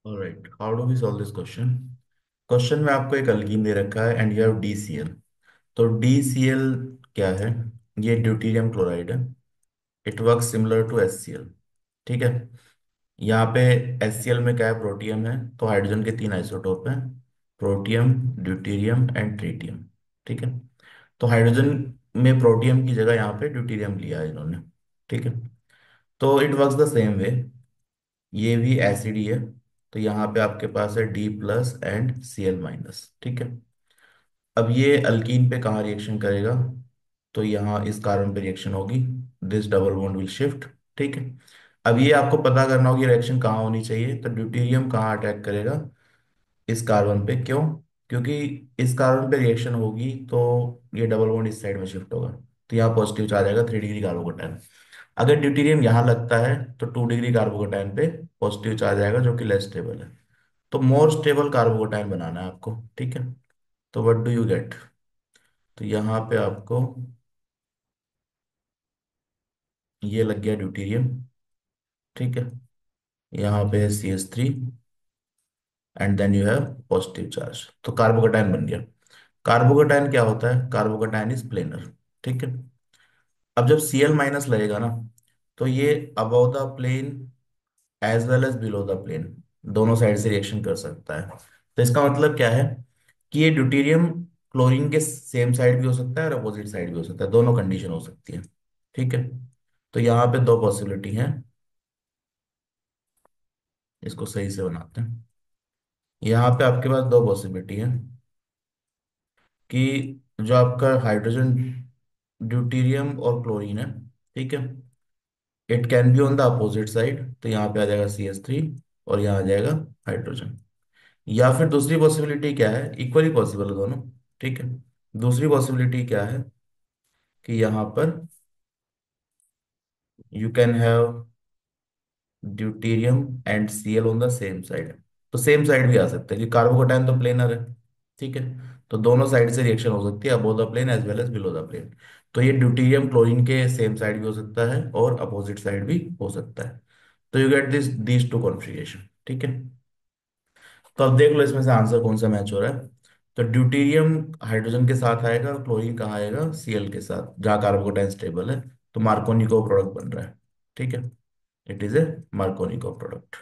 Alright, how do we solve this question. Question में आपको एक अल्कीन दे रखा है एंड यू हैव DCl। तो DCl क्या है? ये ड्यूटीरियम क्लोराइड है। It work similar to HCl। ठीक है। यहाँ पे HCl में क्या है? प्रोटियम है। तो हाइड्रोजन के तीन आइसोटोप हैं, प्रोटियम, ड्यूटीरियम एंड ट्रीटियम। ठीक है। तो हाइड्रोजन में प्रोटियम की जगह यहाँ पे ड्यूटीरियम लिया है इन्होंने। ठीक है। तो it works the same way. ये भी एसिड ही है। तो यहाँ पे आपके पास है D+ एंड Cl-। ठीक है। अब ये अल्कीन पे कहाँ रिएक्शन करेगा? तो यहाँ इस कार्बन पे रिएक्शन होगी। This double bond will shift. ठीक है। अब ये आपको पता करना होगी रिएक्शन कहाँ होनी चाहिए। तो ड्यूटेरियम कहाँ अटैक करेगा? इस कार्बन पे। क्यों? क्योंकि इस कार्बन पे रिएक्शन होगी तो ये डबल बॉन्ड इस साइड में शिफ्ट होगा। तो यहाँ पॉजिटिव चार्ज आएगा 3 डिग्री कार्बोकेटाइन। अगर ड्यूटेरियम यहाँ लगता है तो 2 डिग्री कार्बोकेटाइन पे पॉजिटिव चार्ज आएगा जो कि लेस स्टेबल है। तो मोर स्टेबल कार्बोकेटाइन बनाना है आपको। ठीक है। तो व्हाट डू यू गेट? तो यहाँ पे आपको ये लग गया ड्यूटेरियम। ठीक है। यहाँ पे है CH3 and then you have positive charge. तो कार्बोकेटाइन बन गया। कार्बोकेटाइन क्या होता है? Carbocation is planar. ठीक है। अब जब Cl- लगेगा ना, तो ये above the plane as well as below the plane दोनों साइड से रिएक्शन कर सकता है। तो इसका मतलब क्या है कि ये ड्यूटेरियम क्लोरीन के सेम साइड भी हो सकता है और अपोजिट साइड भी हो सकता है। दोनों कंडीशन हो सकती है। ठीक है। तो यहाँ पे दो पॉसिबिलिटी है। इसको सही से बनाते हैं। यहाँ पे आपके पास दो पॉसिबिलिटी है कि जो आपका हाइड्रोजन, ड्यूटेरियम और क्लोरीन है, ठीक है, it can be on the opposite side. तो यहाँ पे आ जाएगा CH3 और यहाँ आ जाएगा हाइड्रोजन। या फिर दूसरी पॉसिबिलिटी क्या है? इक्वली पॉसिबल है दोनों। ठीक है। दूसरी पॉसिबिलिटी क्या है कि यहाँ पर you can have deuterium and Cl on the same side. तो सेम साइड भी आ सकता है कि कार्बोकेटाइन तो प्लेनर है। ठीक है। तो दोनों साइड से रिएक्शन हो सकती है, above the plane as well as below the plane. तो ये ड्यूटेरियम क्लोरीन के सेम साइड भी हो सकता है और अपोजिट साइड भी हो सकता है। तो you get these two configuration. ठीक है। तो अब देख लो इसमें से आंसर कौन सा मैच हो रहा है। तो ड्यूटेरियम हाइड्रोजन के साथ आएगा और क्लोरीन कहाँ आएगा? Cl के साथ, जहाँ कार्बोकेटाइन स्टेबल है। तो मार्कोनिको प्रोडक्ट बन रहा है। ठीक है। It is a Markovnikov product.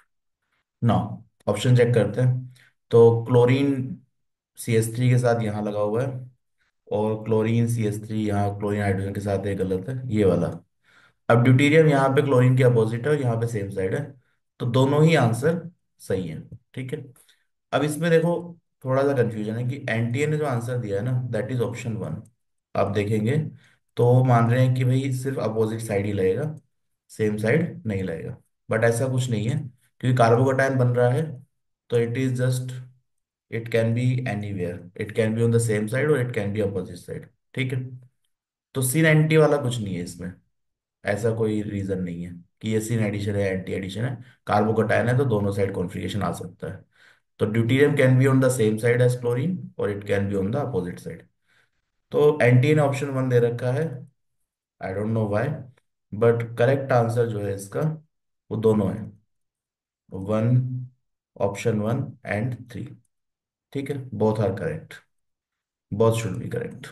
Now option check करते हैं। तो क्लोरीन CH3 के साथ यहाँ लगा हुआ है और क्लोरीन CH3 यहाँ क्लोरीन हाइड्रोजन के साथ, ये गलत है ये वाला। अब ड्यूटेरियम यहाँ पे क्लोरीन के अपोजिट है और यहाँ पे सेम साइड है। तो दोनों ही आंसर सही है। ठीक है। अब इसमें देखो थोड़ा सा कंफ्यूजन है कि एनटीए ने जो आंसर दिया है ना, दैट इज ऑप्शन 1। आप देखेंगे तो वो मान रहे हैं कि भाई सिर्फ अपोजिट साइड ही लगेगा, सेम साइड नहीं लगेगा। बट ऐसा कुछ नहीं है क्योंकि कार्बोकेटाइन बन रहा है। तो it is just, it can be anywhere, it can be on the same side और it can be opposite side. ठीक है। तो सिन एंटी वाला कुछ नहीं है इसमें। ऐसा कोई रीजन नहीं है कि ये सिन एडिशन है एंटी एडिशन है। कार्बोकेटाइन है तो दोनों साइड कॉन्फ़िगरेशन आ सकता है। तो deuterium can be on the same side as chlorine और it can be on the opposite side. तो एंटी ने ऑप्शन 1 दे रखा है। I don't know why, but correct answer जो है इसका वो दोनों है। 1, ऑप्शन 1 एंड 3। ठीक है। Both are correct. Both should be correct.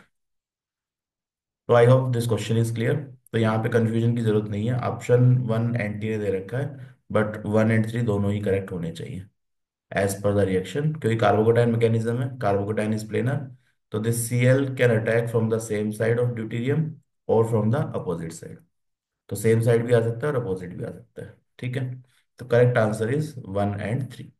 तो I hope this question is clear. तो यहाँ पे कंफ्यूजन की जरूरत नहीं है। ऑप्शन 1 एंटी ने दे रखा है बट 1 एंड 3 दोनों ही करेक्ट होने चाहिए एज पर द रिएक्शन, क्योंकि कार्बोकेटाइन मैकेनिज्म है, कार्बोकेटाइन इज प्लेनर। तो this Cl can attack from the same side of deuterium और फ्रॉम द अपोजिट साइड। तो सेम साइड भी आ सकता है और अपोजिट भी आ सकता है। ठीक है। तो करेक्ट आंसर इज 1 एंड 3।